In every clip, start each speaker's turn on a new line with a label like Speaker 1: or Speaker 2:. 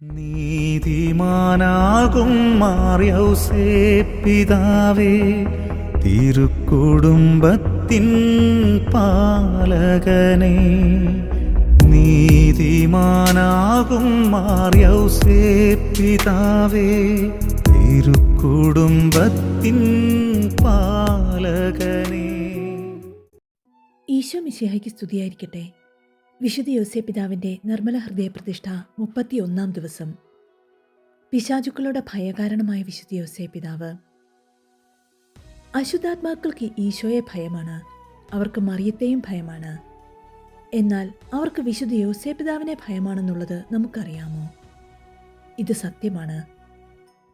Speaker 1: നീതിമാനാകും മാർയൗസേപ്പിതാവേ, തിരുക്കുടുംബത്തിൻ പാലകനേ. നീതിമാനാകും മാർയൗസേപ്പിതാവേ, തിരുക്കുടുംബത്തിൻ പാലകനേ.
Speaker 2: ഈശോ മിശിഹായ്ക്ക് സ്തുതിയായിരിക്കട്ടെ. വിശുദ്ധ യോസേപ്പിതാവിൻ്റെ നിർമ്മല ഹൃദയ പ്രതിഷ്ഠ 31 ദിവസം. പിശാചുക്കളുടെ ഭയകാരണമായ വിശുദ്ധ യോസേപ്പിതാവ്. അശുദ്ധാത്മാക്കൾക്ക് ഈശോയെ ഭയമാണ്, അവർക്ക് മറിയത്തെയും ഭയമാണ്. എന്നാൽ അവർക്ക് വിശുദ്ധ യോസേപ്പിതാവിനെ ഭയമാണെന്നുള്ളത് നമുക്കറിയാമോ? ഇത് സത്യമാണ്.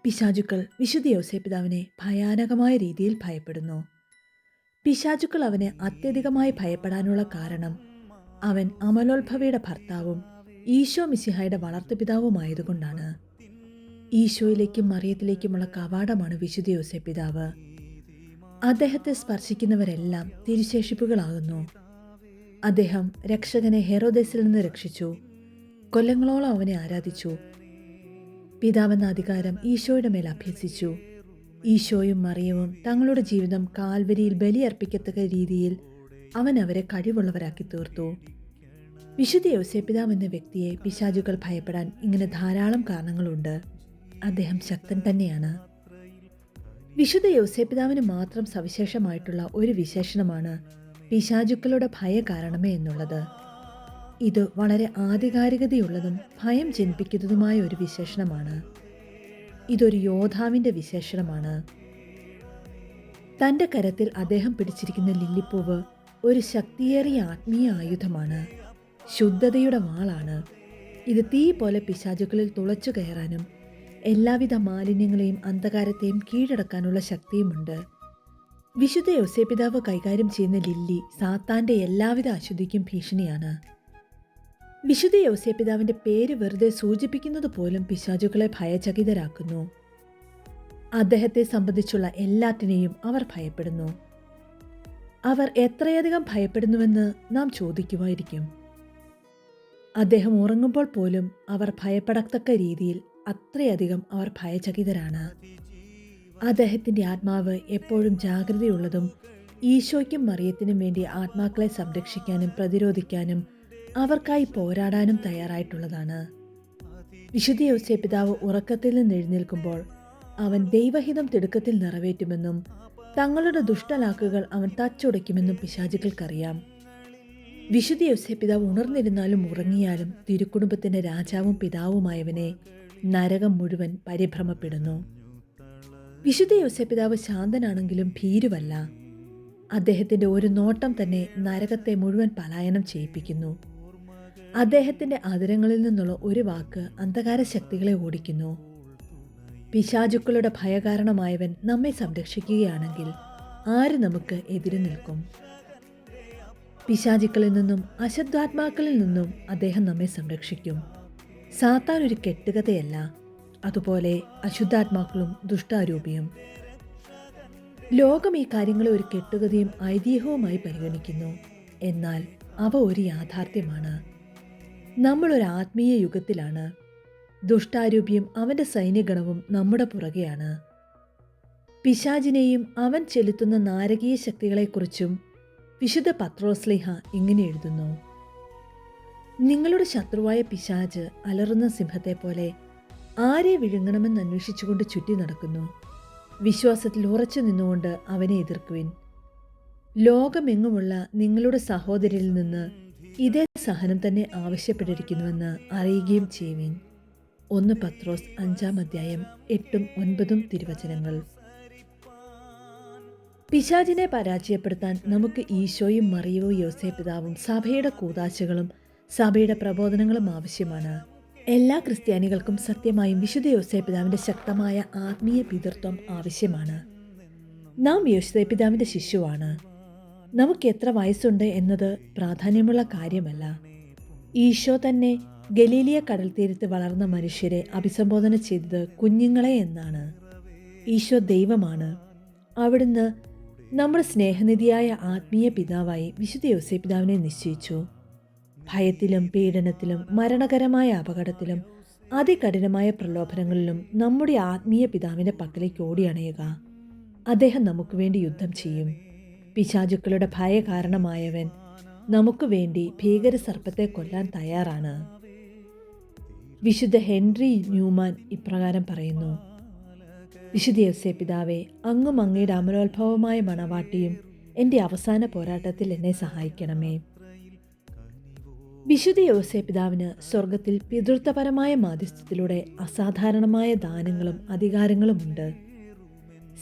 Speaker 2: പിശാചുക്കൾ വിശുദ്ധ യോസേപ്പിതാവിനെ ഭയാനകമായ രീതിയിൽ ഭയപ്പെടുന്നു. പിശാചുക്കൾ അവനെ അത്യധികമായി ഭയപ്പെടാനുള്ള കാരണം അവൻ അമലോത്ഭവയുടെ ഭർത്താവും ഈശോ മിശിഹായുടെ വളർത്തുപിതാവുമായതുകൊണ്ടാണ്. ഈശോയിലേക്കും മറിയത്തിലേക്കുമുള്ള കവാടമാണ് വിശുദ്ധ യോസേപ്പിതാവ്. അദ്ദേഹത്തെ സ്പർശിക്കുന്നവരെല്ലാം തിരുശേഷിപ്പുകളാകുന്നു. അദ്ദേഹം രക്ഷകനെ ഹെറോദേസിൽ നിന്ന് രക്ഷിച്ചു. കൊല്ലങ്ങളോളം അവനെ ആരാധിച്ചു. പിതാവെന്ന അധികാരം ഈശോയുടെ മേൽ അഭ്യസിച്ചു. ഈശോയും മറിയവും തങ്ങളുടെ ജീവിതം കാൽവരിയിൽ ബലിയർപ്പിക്കത്തക്ക രീതിയിൽ അവൻ അവരെ കഴിവുള്ളവരാക്കി തീർത്തു. വിശുദ്ധ യോസേപ്പിതാവ് എന്ന വ്യക്തിയെ പിശാചുകൾ ഭയപ്പെടാൻ ഇങ്ങനെ ധാരാളം കാരണങ്ങളുണ്ട്. അദ്ദേഹം ശക്തൻ തന്നെയാണ്. വിശുദ്ധ യോസേപ്പിതാവിന് മാത്രം സവിശേഷമായിട്ടുള്ള ഒരു വിശേഷണമാണ് പിശാചുക്കളുടെ ഭയകാരണമേ എന്നുള്ളത്. ഇത് വളരെ ആധികാരികതയുള്ളതും ഭയം ജനിപ്പിക്കുന്നതുമായ ഒരു വിശേഷണമാണ്. ഇതൊരു യോദ്ധാവിൻ്റെ വിശേഷണമാണ്. തൻ്റെ കരത്തിൽ അദ്ദേഹം പിടിച്ചിരിക്കുന്ന ലില്ലിപ്പൂവ് ഒരു ശക്തിയേറിയ ആത്മീയ ആയുധമാണ്, ശുദ്ധതയുടെ വാളാണ്. ഇത് തീ പോലെ പിശാചുക്കളിൽ തുളച്ചു കയറാനും എല്ലാവിധ മാലിന്യങ്ങളെയും അന്ധകാരത്തെയും കീഴടക്കാനുള്ള ശക്തിയുമുണ്ട്. വിശുദ്ധ യോസേപ്പിതാവ് കൈകാര്യം ചെയ്യുന്ന ലില്ലി സാത്താൻ്റെ എല്ലാവിധ അശുദ്ധിക്കും ഭീഷണിയാണ്. വിശുദ്ധ യോസേപ്പിതാവിൻ്റെ പേര് വെറുതെ സൂചിപ്പിക്കുന്നത് പോലും പിശാചുക്കളെ ഭയചകിതരാക്കുന്നു. അദ്ദേഹത്തെ സംബന്ധിച്ചുള്ള എല്ലാറ്റിനെയും അവർ ഭയപ്പെടുന്നു. അവർ എത്രയധികം ഭയപ്പെടുന്നുവെന്ന് നാം ചോദിക്കുമായിരിക്കും. അദ്ദേഹം ഉറങ്ങുമ്പോൾ പോലും അവർ ഭയപ്പെടത്തക്ക രീതിയിൽ അത്രയധികം അവർ ഭയചകിതരാണ്. അദ്ദേഹത്തിൻ്റെ ആത്മാവ് എപ്പോഴും ജാഗ്രതയുള്ളതും ഈശോയ്ക്കും മറിയത്തിനും വേണ്ടി ആത്മാക്കളെ സംരക്ഷിക്കാനും പ്രതിരോധിക്കാനും അവർക്കായി പോരാടാനും തയ്യാറായിട്ടുള്ളതാണ്. വിശുദ്ധ യോസേപ്പിതാവ് ഉറക്കത്തിൽ നിന്ന് എഴുന്നേൽക്കുമ്പോൾ അവൻ ദൈവഹിതം തിടുക്കത്തിൽ നിറവേറ്റുമെന്നും തങ്ങളുടെ ദുഷ്ടലാക്കുകൾ അവൻ തച്ചുടയ്ക്കുമെന്നും പിശാചുക്കൾക്കറിയാം. വിശുദ്ധ യോസേപ്പിതാവ് ഉണർന്നിരുന്നാലും ഉറങ്ങിയാലും തിരുക്കുടുംബത്തിൻ്റെ രാജാവും പിതാവുമായവനെ നരകം മുഴുവൻ പരിഭ്രമപ്പെടുന്നു. വിശുദ്ധ യോസേപ്പിതാവ് ശാന്തനാണെങ്കിലും ഭീരുവല്ല. അദ്ദേഹത്തിൻ്റെ ഒരു നോട്ടം തന്നെ നരകത്തെ മുഴുവൻ പലായനം ചെയ്യിപ്പിക്കുന്നു. അദ്ദേഹത്തിൻ്റെ അധരങ്ങളിൽ നിന്നുള്ള ഒരു വാക്ക് അന്ധകാര ശക്തികളെ ഓടിക്കുന്നു. പിശാചുക്കളുടെ ഭയകാരണമായവൻ നമ്മെ സംരക്ഷിക്കുകയാണെങ്കിൽ ആര് നമുക്ക് എതിരു നിൽക്കും? പിശാചുക്കളിൽ നിന്നും അശുദ്ധാത്മാക്കളിൽ നിന്നും അദ്ദേഹം നമ്മെ സംരക്ഷിക്കും. സാത്താൻ ഒരു കെട്ടുകഥയല്ല, അതുപോലെ അശുദ്ധാത്മാക്കളും ദുഷ്ടാരൂപിയും. ലോകം ഈ കാര്യങ്ങളെ ഒരു കെട്ടുകഥയും ഐതിഹ്യവുമായി പരിഗണിക്കുന്നു. എന്നാൽ അവ ഒരു യാഥാർത്ഥ്യമാണ്. നമ്മളൊരു ആത്മീയ യുഗത്തിലാണ്. ദുഷ്ടാരൂപിയും അവൻ്റെ സൈന്യഗണവും നമ്മുടെ പുറകെയാണ്. പിശാചിനെയും അവൻ ചെലുത്തുന്ന നാരകീയ ശക്തികളെക്കുറിച്ചും വിശുദ്ധ പത്രോസ്ലീഹ ഇങ്ങനെ എഴുതുന്നു: നിങ്ങളുടെ ശത്രുവായ പിശാച് അലറുന്ന സിംഹത്തെ പോലെ ആരെ വിഴുങ്ങണമെന്ന് അന്വേഷിച്ചുകൊണ്ട് ചുറ്റി നടക്കുന്നു. വിശ്വാസത്തിൽ ഉറച്ചു നിന്നുകൊണ്ട് അവനെ എതിർക്കുവിൻ. ലോകമെങ്ങുമുള്ള നിങ്ങളുടെ സഹോദരിൽ നിന്ന് ഇതേ സഹനം തന്നെ ആവശ്യപ്പെട്ടിരിക്കുന്നുവെന്ന് അറിയുകയും ചെയ്യുവിൻ. 1 പത്രോസ് 5 അധ്യായം 8-9 തിരുവചനങ്ങൾ. പിശാചിനെ പരാജയപ്പെടുത്താൻ നമുക്ക് ഈശോയും മറിയവും യോസേപ്പിതാവും സഭയുടെ കൂദാശകളും സഭയുടെ പ്രബോധനങ്ങളും ആവശ്യമാണ്. എല്ലാ ക്രിസ്ത്യാനികൾക്കും സത്യമായും വിശുദ്ധ യോസേപ്പിതാവിൻ്റെ ശക്തമായ ആത്മീയ പിതൃത്വം ആവശ്യമാണ്. നാം യോസേപ്പിതാവിൻ്റെ ശിശുവാണ്. നമുക്ക് എത്ര വയസ്സുണ്ട് എന്നത് പ്രാധാന്യമുള്ള കാര്യമല്ല. ഈശോ തന്നെ ഗലീലിയ കടൽ തീരത്ത് വളർന്ന മനുഷ്യരെ അഭിസംബോധന ചെയ്തത് കുഞ്ഞുങ്ങളെ എന്നാണ്. ഈശോ ദൈവമാണ്. അവിടുന്ന് നമ്മുടെ സ്നേഹനിധിയായ ആത്മീയ പിതാവായി വിശുദ്ധ യോസേപ്പിതാവിനെ നിശ്ചയിച്ചു. ഭയത്തിലും പീഡനത്തിലും മരണകരമായ അപകടത്തിലും അതികഠിനമായ പ്രലോഭനങ്ങളിലും നമ്മുടെ ആത്മീയ പിതാവിൻ്റെ പക്കലേക്ക് ഓടിയണയുക. അദ്ദേഹം നമുക്ക് വേണ്ടി യുദ്ധം ചെയ്യും. പിശാചുക്കളുടെ ഭയ കാരണമായവൻ നമുക്ക് വേണ്ടി ഭീകര സർപ്പത്തെ കൊല്ലാൻ തയ്യാറാണ്. വിശുദ്ധ ഹെൻറി ന്യൂമാൻ ഇപ്രകാരം പറയുന്നു: വിശുദ്ധ യൗസേ പിതാവേ, അങ്ങും അങ്ങയുടെ അമലോത്ഭവമായ മണവാട്ടിയും എൻ്റെ അവസാന പോരാട്ടത്തിൽ എന്നെ സഹായിക്കണമേ. വിശുദ്ധ യൗസേ പിതാവിന് സ്വർഗത്തിൽ പിതൃത്വപരമായ മാധ്യസ്ഥത്തിലൂടെ അസാധാരണമായ ദാനങ്ങളും അധികാരങ്ങളുമുണ്ട്.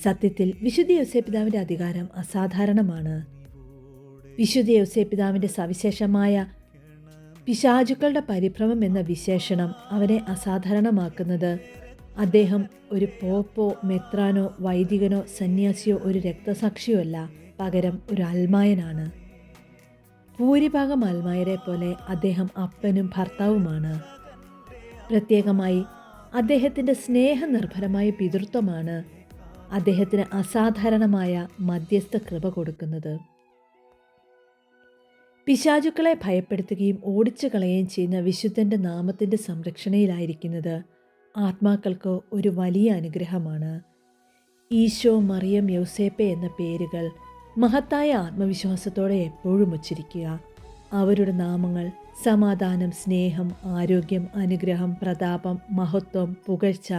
Speaker 2: സത്യത്തിൽ വിശുദ്ധ യൗസേ പിതാവിൻ്റെ അധികാരം അസാധാരണമാണ്. വിശുദ്ധ യൗസേ പിതാവിൻ്റെ സവിശേഷമായ പിശാചുക്കളുടെ പരിഭ്രമം എന്ന വിശേഷണം അവനെ അസാധാരണമാക്കുന്നത് അദ്ദേഹം ഒരു പോപ്പോ, മെത്രാനോ, വൈദികനോ, സന്യാസിയോ, ഒരു രക്തസാക്ഷിയോ അല്ല, പകരം ഒരു അൽമായനാണ്. ഭൂരിഭാഗം അൽമായരെ പോലെ അദ്ദേഹം അപ്പനും ഭർത്താവുമാണ്. പ്രത്യേകമായി അദ്ദേഹത്തിൻ്റെ സ്നേഹനിർഭരമായ പിതൃത്വമാണ് അദ്ദേഹത്തിന് അസാധാരണമായ മധ്യസ്ഥ കൃപ കൊടുക്കുന്നത്. പിശാചുക്കളെ ഭയപ്പെടുത്തുകയും ഓടിച്ചു കളയുകയും ചെയ്യുന്ന വിശുദ്ധൻ്റെ നാമത്തിൻ്റെ സംരക്ഷണയിലായിരിക്കുന്നത് ആത്മാക്കൾക്ക് ഒരു വലിയ അനുഗ്രഹമാണ്. ഈശോ, മറിയം, യൗസേപ്പെ എന്ന പേരുകൾ മഹത്തായ ആത്മവിശ്വാസത്തോടെ എപ്പോഴും ഉച്ചരിക്കുക. അവരുടെ നാമങ്ങൾ സമാധാനം, സ്നേഹം, ആരോഗ്യം, അനുഗ്രഹം, പ്രതാപം, മഹത്വം, പുകഴ്ച,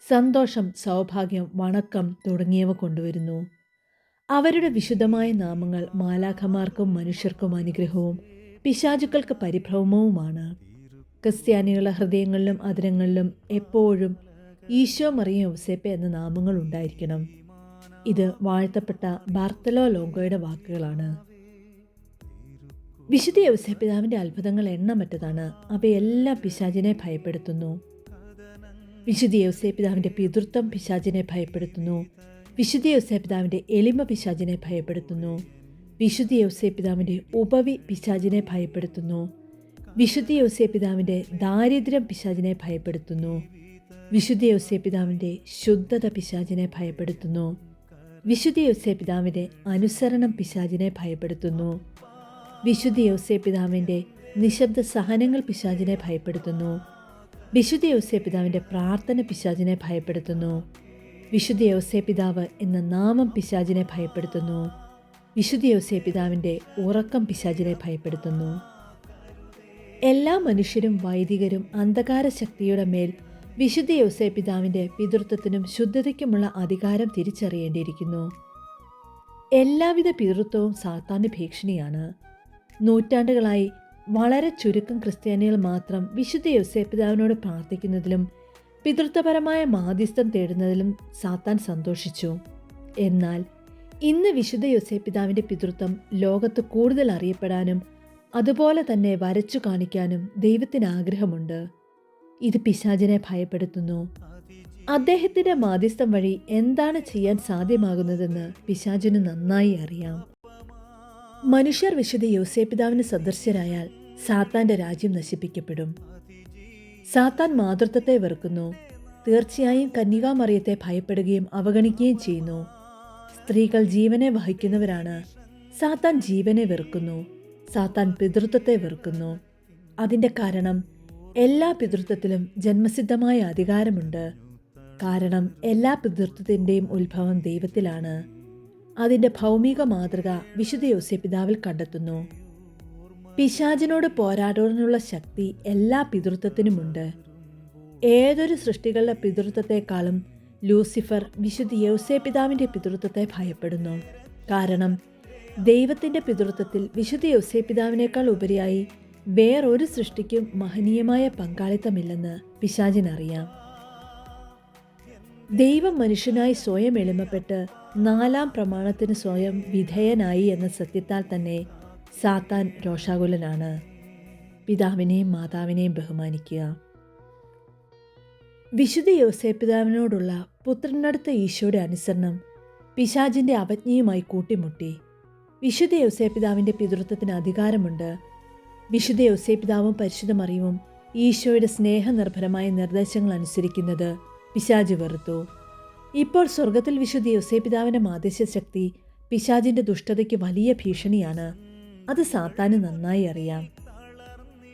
Speaker 2: സന്തോഷം, സൗഭാഗ്യം, വണക്കം തുടങ്ങിയവ കൊണ്ടുവരുന്നു. അവരുടെ വിശുദ്ധമായ നാമങ്ങൾ മാലാഖമാർക്കും മനുഷ്യർക്കും അനുഗ്രഹവും പിശാചുക്കൾക്ക് പരിഭ്രമവുമാണ്. ക്രിസ്ത്യാനികളുടെ ഹൃദയങ്ങളിലും അധരങ്ങളിലും എപ്പോഴും ഈശോ, മറിയം, യൗസേപ്പെ എന്ന നാമങ്ങൾ ഉണ്ടായിരിക്കണം. ഇത് വാഴ്ത്തപ്പെട്ട ബാർത്തലോ ലോങ്കോയുടെ വാക്കുകളാണ്. വിശുദ്ധ യൗസേ പിതാവിൻ്റെ അത്ഭുതങ്ങൾ എണ്ണമറ്റതാണ്. അവയെല്ലാം പിശാചിനെ ഭയപ്പെടുത്തുന്നു. വിശുദ്ധ യൗസേ പിതാവിൻ്റെ പിതൃത്വം പിശാചിനെ ഭയപ്പെടുത്തുന്നു. വിശുദ്ധ യൗസേ പിതാവിൻ്റെ എളിമ പിശാചിനെ ഭയപ്പെടുത്തുന്നു. വിശുദ്ധ യൗസേ പിതാവിൻ്റെ ഉപവി പിശാചിനെ ഭയപ്പെടുത്തുന്നു. വിശുദ്ധ യൗസേ പിതാവിൻ്റെ ദാരിദ്ര്യം പിശാചിനെ ഭയപ്പെടുത്തുന്നു. വിശുദ്ധ യൗസേ പിതാവിൻ്റെ ശുദ്ധത പിശാചിനെ ഭയപ്പെടുത്തുന്നു. വിശുദ്ധ യൗസേ പിതാവിൻ്റെ അനുസരണം പിശാചിനെ ഭയപ്പെടുത്തുന്നു. വിശുദ്ധ യൗസേ പിതാവിൻ്റെ നിശബ്ദ സഹനങ്ങൾ പിശാചിനെ ഭയപ്പെടുത്തുന്നു. വിശുദ്ധ യൗസേ പിതാവിൻ്റെ പ്രാർത്ഥന പിശാചിനെ ഭയപ്പെടുത്തുന്നു. വിശുദ്ധ യൗസേ പിതാവ് എന്ന നാമം പിശാചിനെ ഭയപ്പെടുത്തുന്നു. വിശുദ്ധ യൗസേ പിതാവിൻ്റെ ഉറക്കം പിശാചിനെ ഭയപ്പെടുത്തുന്നു. എല്ലാ മനുഷ്യരും വൈദികരും അന്ധകാര ശക്തിയുടെ മേൽ വിശുദ്ധ യൗസേ പിതാവിൻ്റെ പിതൃത്വത്തിനും ശുദ്ധതയ്ക്കുമുള്ള അധികാരം തിരിച്ചറിയേണ്ടിയിരിക്കുന്നു. എല്ലാവിധ പിതൃത്വവും സാത്താൻ്റെ ഭീഷണിയാണ്. നൂറ്റാണ്ടുകളായി വളരെ ചുരുക്കം ക്രിസ്ത്യാനികൾ മാത്രം വിശുദ്ധ യൗസേ പിതാവിനോട് പ്രാർത്ഥിക്കുന്നതിലും പിതൃത്വപരമായ മാധ്യസ്ഥം തേടുന്നതിലും സാത്താൻ സന്തോഷിച്ചു. എന്നാൽ ഇന്ന് വിശുദ്ധ യൗസേ പിതാവിൻ്റെ പിതൃത്വം ലോകത്ത് കൂടുതൽ അറിയപ്പെടാനും അതുപോലെ തന്നെ വരച്ചു കാണിക്കാനും ദൈവത്തിന് ആഗ്രഹമുണ്ട്. ഇത് പിശാചിനെ ഭയപ്പെടുത്തുന്നു. അദ്ദേഹത്തിൻ്റെ മാധ്യസ്ഥം വഴി എന്താണ് ചെയ്യാൻ സാധ്യമാകുന്നതെന്ന് പിശാചിന് നന്നായി അറിയാം. മനുഷ്യർ വിശുദ്ധ യൗസേ പിതാവിന് സദൃശ്യരായാൽ സാത്താൻ്റെ രാജ്യം നശിപ്പിക്കപ്പെടും. സാത്താൻ മാതൃത്വത്തെ വെറുക്കുന്നു. തീർച്ചയായും കന്യകാമറിയത്തെ ഭയപ്പെടുകയും അവഗണിക്കുകയും ചെയ്യുന്നു. സ്ത്രീകൾ ജീവനെ വഹിക്കുന്നവരാണ്. സാത്താൻ ജീവനെ വെറുക്കുന്നു. സാത്താൻ പിതൃത്വത്തെ വെറുക്കുന്നു. അതിൻ്റെ കാരണം എല്ലാ പിതൃത്വത്തിലും ജന്മസിദ്ധമായ അധികാരമുണ്ട്. കാരണം എല്ലാ പിതൃത്വത്തിൻ്റെയും ഉത്ഭവം ദൈവത്തിലാണ്. അതിൻ്റെ ഭൗമിക മാതൃക വിശുദ്ധ യൗസേ പിതാവിൽ കണ്ടെത്തുന്നു. പിശാചിനോട് പോരാടാനുള്ള ശക്തി എല്ലാ പിതൃത്വത്തിനുമുണ്ട്. ഏതൊരു സൃഷ്ടികളുടെ പിതൃത്വത്തെക്കാളും ലൂസിഫർ വിശുദ്ധ യൗസേ പിതാവിൻ്റെ പിതൃത്വത്തെ ഭയപ്പെടുന്നു. കാരണം ദൈവത്തിൻ്റെ പിതൃത്വത്തിൽ വിശുദ്ധ യൗസേ പിതാവിനേക്കാൾ ഉപരിയായി വേറൊരു സൃഷ്ടിക്കും മഹനീയമായ പങ്കാളിത്തമില്ലെന്ന് പിശാചിനറിയാം. ദൈവം മനുഷ്യനായി സ്വയം എളിമപ്പെട്ട് 4-ാം പ്രമാണത്തിന് സ്വയം വിധേയനായി എന്ന സത്യത്താൽ തന്നെ സാത്താൻ രോഷാകുലനാണ്. പിതാവിനെയും മാതാവിനെയും ബഹുമാനിക്കുക. വിശുദ്ധ യൗസേ പിതാവിനോടുള്ള പുത്രനടുത്ത ഈശോയുടെ അനുസരണം പിശാചിൻ്റെ അവജ്ഞയുമായി കൂട്ടിമുട്ടി. വിശുദ്ധ യൗസേ പിതാവിൻ്റെ പിതൃത്വത്തിന് അധികാരമുണ്ട്. വിശുദ്ധ യൗസേ പിതാവും പരിശുദ്ധ മറിയവും ഈശോയുടെ സ്നേഹനിർഭരമായ നിർദ്ദേശങ്ങൾ അനുസരിക്കുന്നത് പിശാച് വെറുത്തു. ഇപ്പോൾ സ്വർഗത്തിൽ വിശുദ്ധ യൗസേ പിതാവിൻ്റെ മാധ്യസ്ഥ ശക്തി പിശാചിൻ്റെ ദുഷ്ടതയ്ക്ക് വലിയ ഭീഷണിയാണ്. അത് സാത്താന് നന്നായി അറിയാം.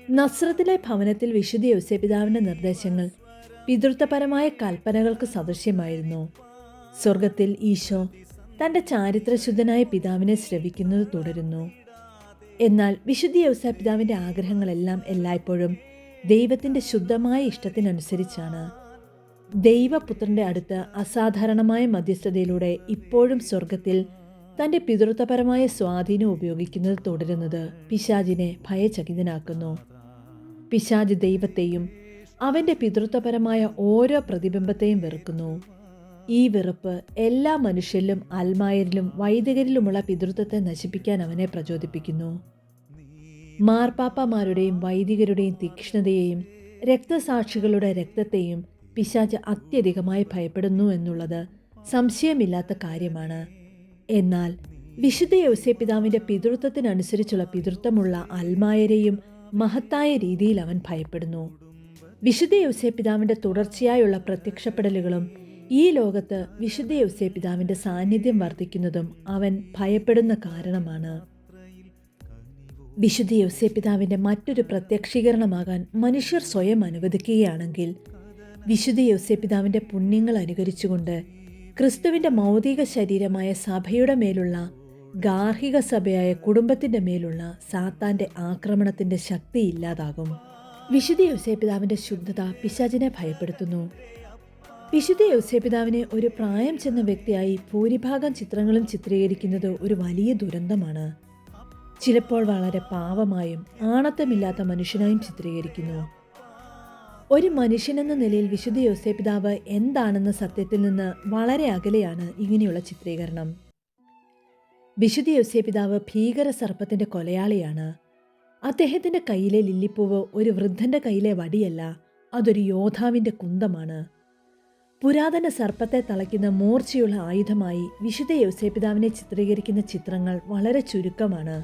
Speaker 2: നസ്രത്തിലെ ഭവനത്തിൽ വിശുദ്ധ യൗസേപ്പിതാവിൻ്റെ നിർദ്ദേശങ്ങൾ പിതൃത്വപരമായ കൽപ്പനകൾക്ക് സദൃശ്യമായിരുന്നു. സ്വർഗത്തിൽ ഈശോ തൻ്റെ ചാരിത്രശുദ്ധനായ പിതാവിനെ ശ്രവിക്കുന്നത് തുടരുന്നു. എന്നാൽ വിശുദ്ധ യൗസേപ്പിതാവിൻ്റെ ആഗ്രഹങ്ങളെല്ലാം എല്ലായ്പ്പോഴും ദൈവത്തിൻ്റെ ശുദ്ധമായ ഇഷ്ടത്തിനനുസരിച്ചാണ്. ദൈവപുത്രൻ്റെ അടുത്ത് അസാധാരണമായ മധ്യസ്ഥതയിലൂടെ ഇപ്പോഴും സ്വർഗത്തിൽ തൻ്റെ പിതൃത്വപരമായ സ്വാധീനം ഉപയോഗിക്കുന്നത് തുടരുന്നത് പിശാചിനെ ഭയചകിതനാക്കുന്നു. പിശാച് ദൈവത്തെയും അവൻ്റെ പിതൃത്വപരമായ ഓരോ പ്രതിബിംബത്തെയും വെറുക്കുന്നു. ഈ വെറുപ്പ് എല്ലാ മനുഷ്യരിലും അൽമായരിലും വൈദികരിലുമുള്ള പിതൃത്വത്തെ നശിപ്പിക്കാൻ അവനെ പ്രചോദിപ്പിക്കുന്നു. മാർപ്പാപ്പമാരുടെയും വൈദികരുടെയും തീക്ഷ്ണതയെയും രക്തസാക്ഷികളുടെ രക്തത്തെയും പിശാച് അത്യധികമായി ഭയപ്പെടുന്നു എന്നുള്ളത് സംശയമില്ലാത്ത കാര്യമാണ്. എന്നാൽ വിശുദ്ധ യൗസേപ്പിതാവിൻ്റെ പിതൃത്വത്തിനനുസരിച്ചുള്ള പിതൃത്വമുള്ള അൽമായരെയും മഹത്തായ രീതിയിൽ അവൻ ഭയപ്പെടുന്നു. വിശുദ്ധ യൗസേപ്പിതാവിൻ്റെ തുടർച്ചയായുള്ള പ്രത്യക്ഷപ്പെടലുകളും ഈ ലോകത്ത് വിശുദ്ധ യൗസേപ്പിതാവിൻ്റെ സാന്നിധ്യം വർദ്ധിക്കുന്നതും അവൻ ഭയപ്പെടുന്ന കാരണമാണ്. വിശുദ്ധ യൗസേപ്പിതാവിൻ്റെ മറ്റൊരു പ്രത്യക്ഷീകരണമാകാൻ മനുഷ്യർ സ്വയം അനുവദിക്കുകയാണെങ്കിൽ വിശുദ്ധ യൗസേപ്പിതാവിൻ്റെ പുണ്യങ്ങൾ അനുകരിച്ചുകൊണ്ട് ക്രിസ്തുവിൻ്റെ മൗതിക ശരീരമായ സഭയുടെ മേലുള്ള ഗാർഹിക സഭയായ കുടുംബത്തിൻ്റെ മേലുള്ള സാത്താൻ്റെ ആക്രമണത്തിൻ്റെ ശക്തി ഇല്ലാതാകും. വിശുദ്ധ യൗസേപ്പിതാവിൻ്റെ ശുദ്ധത പിശാചിനെ ഭയപ്പെടുത്തുന്നു. വിശുദ്ധ യൗസേപ്പിതാവിനെ ഒരു പ്രായം ചെന്ന വ്യക്തിയായി ഭൂരിഭാഗം ചിത്രങ്ങളും ചിത്രീകരിക്കുന്നത് ഒരു വലിയ ദുരന്തമാണ്. ചിലപ്പോൾ വളരെ പാവമായും ആണത്തമില്ലാത്ത മനുഷ്യനായും ചിത്രീകരിക്കുന്നു. ഒരു മനുഷ്യനെന്ന നിലയിൽ വിശുദ്ധ യൗസേപ്പിതാവ് എന്താണെന്ന സത്യത്തിൽ നിന്ന് വളരെ അകലെയാണ് ഇങ്ങനെയുള്ള ചിത്രീകരണം. വിശുദ്ധ യൗസേപ്പിതാവ് ഭീകര സർപ്പത്തിൻ്റെ കൊലയാളിയാണ്. അദ്ദേഹത്തിൻ്റെ കയ്യിലെ ലില്ലിപ്പൂവ് ഒരു വൃദ്ധൻ്റെ കയ്യിലെ വടിയല്ല, അതൊരു യോദ്ധാവിൻ്റെ കുന്തമാണ്. പുരാതന സർപ്പത്തെ തളയ്ക്കുന്ന മൂർച്ചയുള്ള ആയുധമായി വിശുദ്ധ യൗസേപ്പിതാവിനെ ചിത്രീകരിക്കുന്ന ചിത്രങ്ങൾ വളരെ ചുരുക്കമാണ്.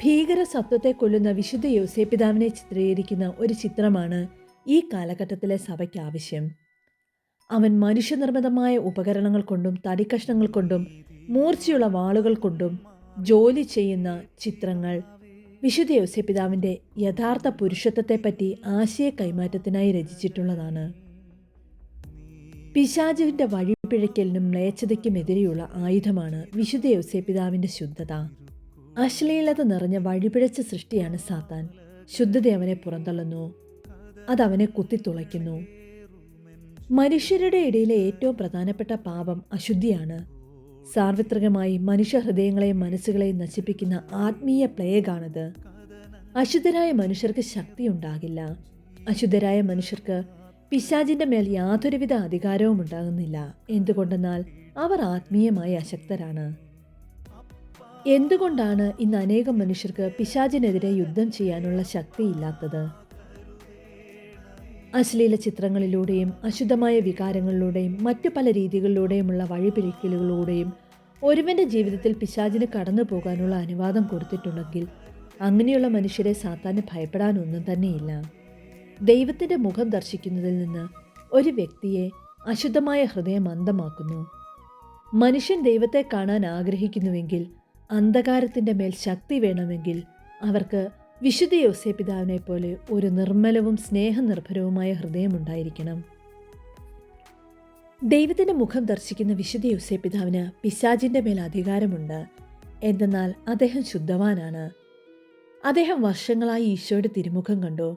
Speaker 2: ഭീകര സത്വത്തെ കൊല്ലുന്ന വിശുദ്ധ യൗസേപ്പിതാവിനെ ചിത്രീകരിക്കുന്ന ഒരു ചിത്രമാണ് ഈ കാലഘട്ടത്തിലെ സഭയ്ക്ക് ആവശ്യം. അവൻ മനുഷ്യനിർമ്മിതമായ ഉപകരണങ്ങൾ കൊണ്ടും തടിക്കഷ്ണങ്ങൾ കൊണ്ടും മൂർച്ചയുള്ള വാളുകൾ കൊണ്ടും ജോലി ചെയ്യുന്ന ചിത്രങ്ങൾ വിശുദ്ധ യൗസേപ്പിതാവിൻ്റെ യഥാർത്ഥ പുരുഷത്വത്തെപ്പറ്റി ആശയ കൈമാറ്റത്തിനായി രചിച്ചിട്ടുള്ളതാണ്. പിശാചിൻ്റെ വഴിപിഴയ്ക്കലിനും മ്ലേച്ഛതയ്ക്കുമെതിരെയുള്ള ആയുധമാണ് വിശുദ്ധ യൗസേപ്പിതാവിൻ്റെ ശുദ്ധത. അശ്ലീലത നിറഞ്ഞ വഴിപിഴച്ച സൃഷ്ടിയാണ് സാത്താൻ. ശുദ്ധത അവനെ പുറന്തള്ളുന്നു, അതവനെ കുത്തിത്തുളയ്ക്കുന്നു. മനുഷ്യരുടെ ഇടയിലെ ഏറ്റവും പ്രധാനപ്പെട്ട പാപം അശുദ്ധിയാണ്. സാർവത്രികമായി മനുഷ്യഹൃദയങ്ങളെയും മനസ്സുകളെയും നശിപ്പിക്കുന്ന ആത്മീയ പ്ലേഗാണിത്. അശുദ്ധരായ മനുഷ്യർക്ക് ശക്തിയുണ്ടാകില്ല. അശുദ്ധരായ മനുഷ്യർക്ക് പിശാചിൻ്റെ മേൽ യാതൊരുവിധ അധികാരവും ഉണ്ടാകുന്നില്ല. എന്തുകൊണ്ടെന്നാൽ അവർ ആത്മീയമായി അശക്തരാണ്. എന്തുകൊണ്ടാണ് ഇന്ന് അനേകം മനുഷ്യർക്ക് പിശാചിനെതിരെ യുദ്ധം ചെയ്യാനുള്ള ശക്തിയില്ലാത്തത്? അശ്ലീല ചിത്രങ്ങളിലൂടെയും അശുദ്ധമായ വികാരങ്ങളിലൂടെയും മറ്റു പല രീതികളിലൂടെയുമുള്ള വഴിപിഴക്കലുകളിലൂടെയും ഒരുവൻ്റെ ജീവിതത്തിൽ പിശാചിന് കടന്നു പോകാനുള്ള അനുവാദം കൊടുത്തിട്ടുണ്ടെങ്കിൽ അങ്ങനെയുള്ള മനുഷ്യരെ സാത്താന് ഭയപ്പെടാനൊന്നും തന്നെയില്ല. ദൈവത്തിൻ്റെ മുഖം ദർശിക്കുന്നതിൽ നിന്ന് ഒരു വ്യക്തിയെ അശുദ്ധമായ ഹൃദയം അന്ധമാക്കുന്നു. മനുഷ്യൻ ദൈവത്തെ കാണാൻ ആഗ്രഹിക്കുന്നുവെങ്കിൽ, അന്ധകാരത്തിൻ്റെ മേൽ ശക്തി വേണമെങ്കിൽ അവർക്ക് വിശുദ്ധ യൗസേപ്പിതാവിനെ പോലെ ഒരു നിർമ്മലവും സ്നേഹനിർഭരവുമായ ഹൃദയമുണ്ടായിരിക്കണം. ദൈവത്തിൻ്റെ മുഖം ദർശിക്കുന്ന വിശുദ്ധ യൗസേപ്പിതാവിന് പിശാചിൻ്റെ മേൽ അധികാരമുണ്ട്. എന്തെന്നാൽ അദ്ദേഹം ശുദ്ധവാനാണ്. അദ്ദേഹം വർഷങ്ങളായി ഈശോയുടെ തിരുമുഖം കണ്ടു.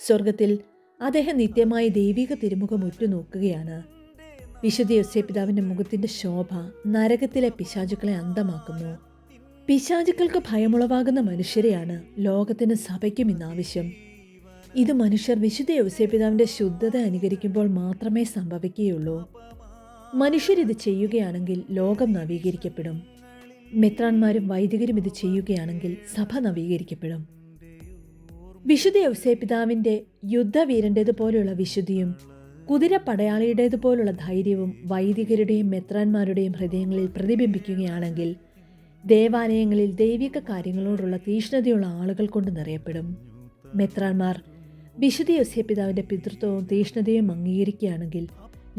Speaker 2: സ്വർഗത്തിൽ അദ്ദേഹം നിത്യമായി ദൈവിക തിരുമുഖം ഉറ്റുനോക്കുകയാണ്. വിശുദ്ധ യൗസേപ്പിതാവിൻ്റെ മുഖത്തിൻ്റെ ശോഭ നരകത്തിലെ പിശാചുക്കളെ അന്ധമാക്കുന്നു. പിശാചുക്കൾക്ക് ഭയമുളവാകുന്ന മനുഷ്യരെയാണ് ലോകത്തിന് സഭയ്ക്കും ഇന്നാവശ്യം. ഇത് മനുഷ്യർ വിശുദ്ധ യൗസേപ്പിതാവിൻ്റെ ശുദ്ധത അനുകരിക്കുമ്പോൾ മാത്രമേ സംഭവിക്കുകയുള്ളൂ. മനുഷ്യരിത് ചെയ്യുകയാണെങ്കിൽ ലോകം നവീകരിക്കപ്പെടും. മെത്രാന്മാരും വൈദികരും ഇത് ചെയ്യുകയാണെങ്കിൽ സഭ നവീകരിക്കപ്പെടും. വിശുദ്ധ യൗസേപ്പിതാവിൻ്റെ യുദ്ധവീരൻ്റേതുപോലുള്ള വിശുദ്ധിയും കുതിര പടയാളിയുടേതുപോലുള്ള ധൈര്യവും വൈദികരുടെയും മെത്രാന്മാരുടെയും ഹൃദയങ്ങളിൽ പ്രതിബിംബിക്കുകയാണെങ്കിൽ ദേവാലയങ്ങളിൽ ദൈവിക കാര്യങ്ങളോടുള്ള തീഷ്ണതയുള്ള ആളുകൾ കൊണ്ട് നിറയപ്പെടും. മെത്രാന്മാർ വിശുദ്ധ യൗസേപ്പിതാവിൻ്റെ പിതൃത്വവും തീഷ്ണതയും അംഗീകരിക്കുകയാണെങ്കിൽ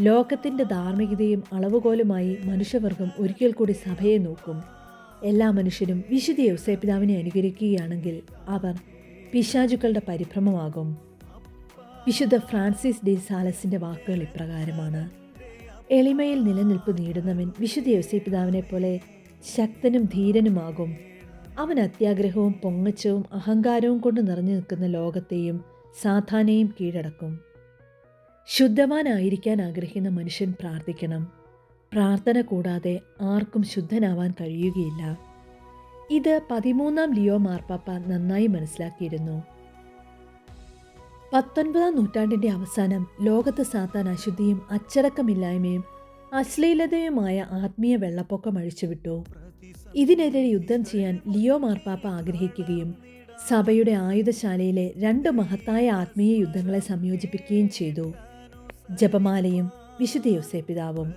Speaker 2: ലോകത്തിൻ്റെ ധാർമ്മികതയും അളവുകോലുമായി മനുഷ്യവർഗം ഒരിക്കൽ കൂടി സഭയെ നോക്കും. എല്ലാ മനുഷ്യരും വിശുദ്ധ യൗസേപ്പിതാവിനെ അനുകരിക്കുകയാണെങ്കിൽ അവർ പിശാചുക്കളുടെ പരിഭ്രമമാകും. വിശുദ്ധ ഫ്രാൻസിസ് ഡി സാലസിൻ്റെ വാക്കുകൾ ഇപ്രകാരമാണ്: എളിമയിൽ നിലനിൽപ്പ് നേടുന്നവൻ വിശുദ്ധ യോസേപ്പിതാവിനെ പോലെ ശക്തനും ധീരനുമാകും. അവൻ അത്യാഗ്രഹവും പൊങ്ങച്ചവും അഹങ്കാരവും കൊണ്ട് നിറഞ്ഞു നിൽക്കുന്ന ലോകത്തെയും സാധാനെയും കീഴടക്കും. ശുദ്ധവാനായിരിക്കാൻ ആഗ്രഹിക്കുന്ന മനുഷ്യൻ പ്രാർത്ഥിക്കണം. പ്രാർത്ഥന കൂടാതെ ആർക്കും ശുദ്ധനാവാൻ കഴിയുകയില്ല. ഇത് 13-ാം ലിയോ മാർപ്പാപ്പ നന്നായി മനസ്സിലാക്കിയിരുന്നു. 19-ാം നൂറ്റാണ്ടിൻ്റെ അവസാനം ലോകത്ത് സാത്താൻ അശുദ്ധിയും അച്ചടക്കമില്ലായ്മയും അശ്ലീലതയുമായ ആത്മീയ വെള്ളപ്പൊക്കം അഴിച്ചുവിട്ടു. ഇതിനെതിരെ യുദ്ധം ചെയ്യാൻ ലിയോ മാർപ്പാപ്പ ആഗ്രഹിക്കുകയും സഭയുടെ ആയുധശാലയിലെ 2 മഹത്തായ ആത്മീയ യുദ്ധങ്ങളെ സംയോജിപ്പിക്കുകയും ചെയ്തു: ജപമാലയും വിശുദ്ധ യോസേപ്പിതാവും.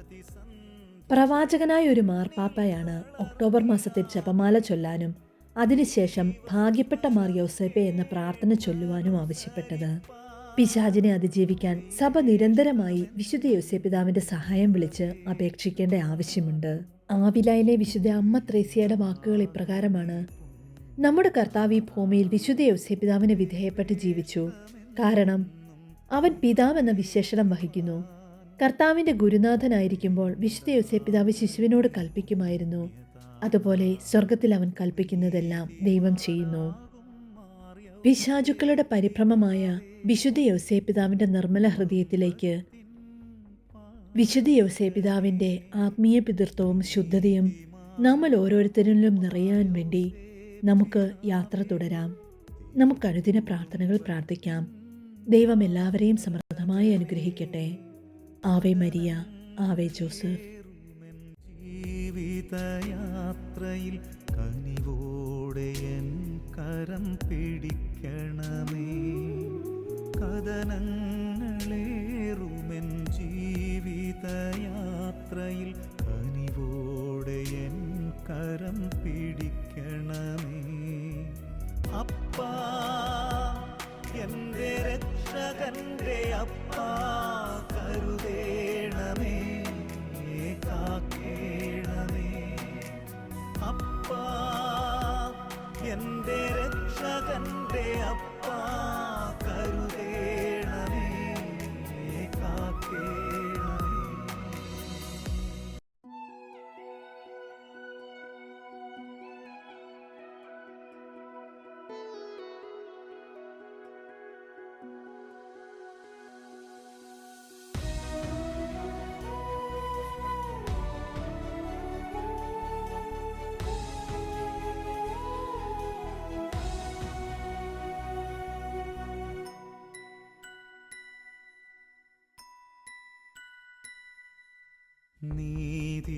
Speaker 2: പ്രവാചകനായ ഒരു മാർപ്പാപ്പയാണ് ഒക്ടോബർ മാസത്തിൽ ജപമാല ചൊല്ലാനും അതിനുശേഷം ഭാഗ്യപ്പെട്ട മാർ യോസേപ്പെ എന്ന പ്രാർത്ഥന ചൊല്ലുവാനും ആവശ്യപ്പെട്ടത്. പിശാചിനെ അതിജീവിക്കാൻ സഭ നിരന്തരമായി വിശുദ്ധ യോസേപ്പിതാവിൻ്റെ സഹായം വിളിച്ച് അപേക്ഷിക്കേണ്ട ആവശ്യമുണ്ട്. ആവിലായിലെ വിശുദ്ധ അമ്മ ത്രേസ്യയുടെ വാക്കുകൾ ഇപ്രകാരമാണ്: നമ്മുടെ കർത്താവ് ഈ ഭൂമിയിൽ വിശുദ്ധ യോസേപ്പിതാവിന് വിധേയപ്പെട്ട് ജീവിച്ചു. കാരണം അവൻ പിതാവ് എന്ന വിശേഷണം വഹിക്കുന്നു. കർത്താവിൻ്റെ ഗുരുനാഥനായിരിക്കുമ്പോൾ വിശുദ്ധ യോസേപ്പിതാവ് ശിശുവിനോട് കൽപ്പിക്കുമായിരുന്നു. അതുപോലെ സ്വർഗത്തിൽ അവൻ കൽപ്പിക്കുന്നതെല്ലാം ദൈവം ചെയ്യുന്നു. പിശാചുക്കളുടെ പരിഭ്രമമായ വിശുദ്ധ യോസേപ്പിതാവിൻ്റെ നിർമ്മല ഹൃദയത്തിലേക്ക് വിശുദ്ധ യോസേപ്പിതാവിൻ്റെ ആത്മീയ പിതൃത്വവും ശുദ്ധതയും നമ്മൾ ഓരോരുത്തരിലും നിറയാൻ വേണ്ടി നമുക്ക് യാത്ര തുടരാം. നമുക്ക് അനുദിന പ്രാർത്ഥനകൾ പ്രാർത്ഥിക്കാം. ദൈവം എല്ലാവരെയും സമൃദ്ധമായി അനുഗ്രഹിക്കട്ടെ. ആവേ മരിയ, ആവേ ജോസഫ്.
Speaker 1: ജീവിതയാത്രയിൽ കനിവോടെ എൻ കരം പിടിക്കണമേ. കഥനങ്ങളേറുമെൻ ജീവിതയാത്രയിൽ കനിവോടെ എൻ കരം പിടിക്കണമേ. അപ്പാ, എൻ്റെ രക്ഷകൻ്റെ അപ്പാ, കരുതേണമേ, കാക്കേണമേ. അപ്പാ, എൻ്റെ രക്ഷകൻ്റെ അപ്പാ, കരുതേണമേ, കാക്കേണമേ.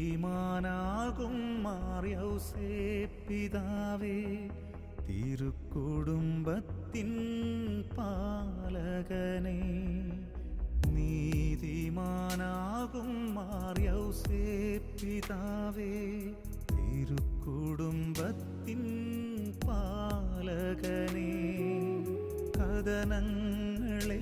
Speaker 1: നീതിമാനാകും മാർ യോസേപ്പിതാവേ, തിരുക്കുടുംബത്തിൻ പാലകനേ. നീതിമാനാകും മാർ യോസേപ്പിതാവേ, തിരുക്കുടുംബത്തിൻ പാലകനേ. കഥനങ്ങളെ